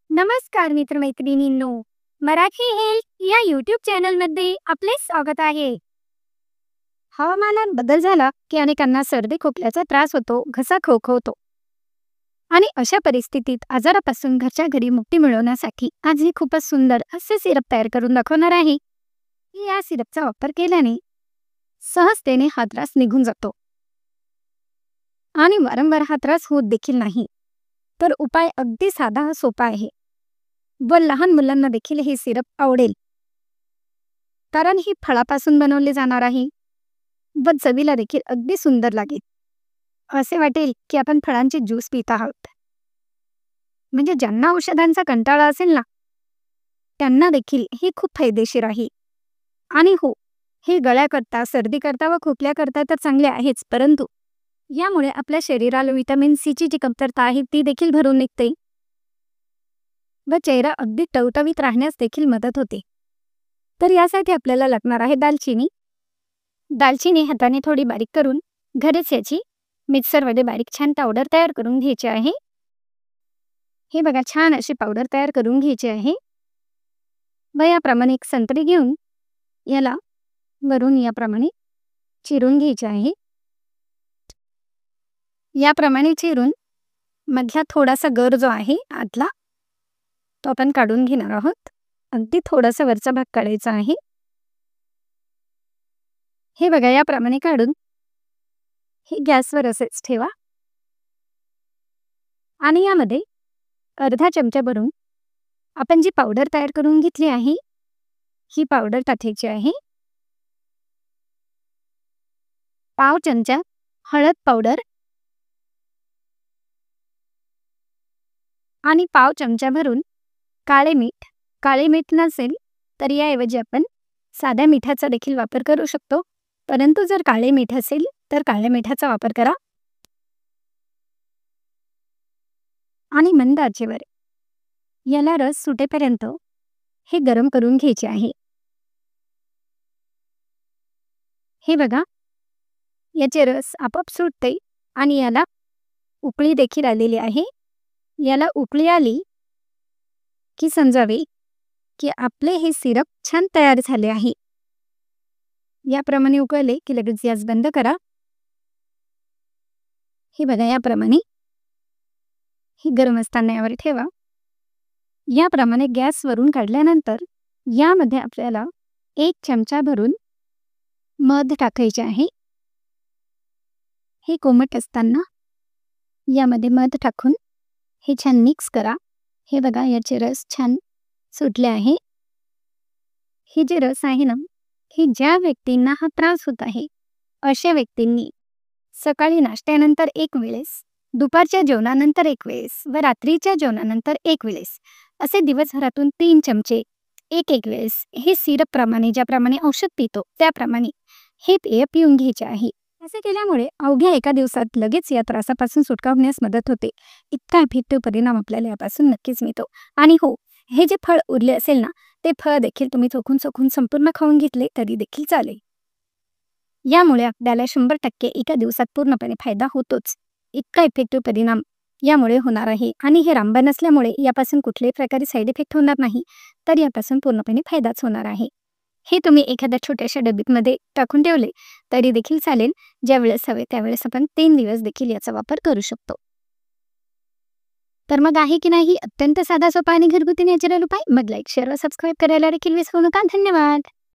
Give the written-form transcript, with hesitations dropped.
नमस्कार मित्रमैत्रिणींनो, मराठी हेल्थ या यूट्यूब चॅनलमध्ये आपले स्वागत आहे. हवामानात बदल झाला की अनेकांना सर्दी खोकल्याचा त्रास होतो, घसा खवखवतो आणि अशा परिस्थितीत आजारापासून घरच्या घरी मुक्ती मिळवण्यासाठी आज ही खूपच सुंदर असे सिरप तयार करून दाखवणार आहे. या सिरपचा वापर केल्याने सहजतेने हा त्रास निघून जातो आणि वारंवार हा त्रास होत देखील नाही. तर उपाय अगदी साधा व सोपा आहे व लहान मुलांना देखील हे सिरप आवडेल, कारण ही फळापासून बनवले जाणार आहे व चवीला देखील अगदी सुंदर लागेल. असे वाटेल की आपण फळांचे ज्यूस पित आहोत. म्हणजे ज्यांना औषधांचा कंटाळा असेल ना, त्यांना देखील हे खूप फायदेशीर आहे. आणि हो, हे गळ्याकरता, सर्दीकरता व खोकल्याकरता तर चांगले आहेच, परंतु यामुळे आपल्या शरीराला व्हिटॅमिन सीची जी कमतरता आहे ती देखील भरून निघते व चेहरा अगदी टवटवीत राहण्यास देखील मदत होते. तर यासाठी आपल्याला लागणार आहे दालचिनी. दालचिनी हाताने थोडी बारीक करून घरीच याची मिक्सरमध्ये बारीक छान पावडर तयार करून घ्यायची आहे. हे बघा, छान अशी पावडर तयार करून घ्यायची आहे. व याप्रमाणे एक संत्री घेऊन याला वरून याप्रमाणे चिरून घ्यायचे आहे. याप्रमाणे चिरून मधला थोडासा गर जो आहे आतला, तो आपण काढून घेणार आहोत. अगदी थोडासा वरचा भाग काढायचा आहे. हे बघा, याप्रमाणे काढून हे गॅसवर असेच ठेवा आणि यामध्ये अर्धा चमचा भरून आपण जी पावडर तयार करून घेतली आहे ही पावडर टाकायची आहे. पाव चमचा हळद पावडर आणि पाव चमचा भरून काळे मीठ. काळे मीठ नसेल तर याऐवजी आपण साध्या मिठाचा देखील वापर करू शकतो, परंतु जर काळे मीठ असेल तर काळ्या मिठाचा वापर करा. आणि मंद आचेवर याला रस सुटेपर्यंत हे गरम करून घ्यायचे आहे. हे बघा, याचे रस आपोआप सुटते आणि याला उकळी देखील आलेली आहे. याला उकळी आली की समजावे की आपले हे सिरप छान तयार झाले आहे. याप्रमाणे उकळले की लगेच गॅस बंद करा. हे बघा, याप्रमाणे ही गरम असताना यावर ठेवा. याप्रमाणे गॅसवरून काढल्यानंतर यामध्ये आपल्याला 1 चमचा भरून मध टाकायचे आहे. हे कोमट असताना यामध्ये मध टाकून हे छान मिक्स करा. हे बघा, याचे रस छान सुटले आहे. हे जे रस आहे ना, हे ज्या व्यक्तींना हा त्रास होत आहे अशा व्यक्तींनी सकाळी नाश्त्यानंतर 1 वेळेस, दुपारच्या जेवणानंतर 1 वेळेस व रात्रीच्या जेवणानंतर 1 वेळेस असे दिवसभरातून 3 चमचे 1 वेळेस हे सिरप प्रमाणे, ज्याप्रमाणे औषध पितो त्याप्रमाणे हे पेय पिऊन घ्यायचे आहे. असे केल्यामुळे अवघ्या 1 दिवसात लगेच या त्रासापासून सुटका होण्यास मदत होते. इतका इफेक्टिव्ह परिणाम आपल्याला यापासून नक्कीच मिळतो. आणि हो, हे जे फळ उरले असेल ना, ते फळ देखील तुम्ही चोखून संपूर्ण खाऊन घेतले तरी देखील चालेल. यामुळे आपल्याला 100% एका दिवसात पूर्णपणे फायदा होतोच. इतका इफेक्टिव्ह परिणाम यामुळे होणार आहे. आणि हे रामबाण असल्यामुळे यापासून कुठल्याही प्रकारे साईड इफेक्ट होणार नाही, तर यापासून पूर्णपणे फायदाच होणार आहे. हे तुम्ही एखाद्या छोट्याशा डबीमध्ये टाकून ठेवले तरी देखील चालेल. ज्यावेळेस हवे त्यावेळेस आपण 3 दिवस देखील याचा वापर करू शकतो. तर मग आहे की नाही अत्यंत साधा, सोपा आणि घरगुती नॅचरल उपाय? मग लाईक, शेअर व सबस्क्राईब करायला देखील विसरू नका. धन्यवाद.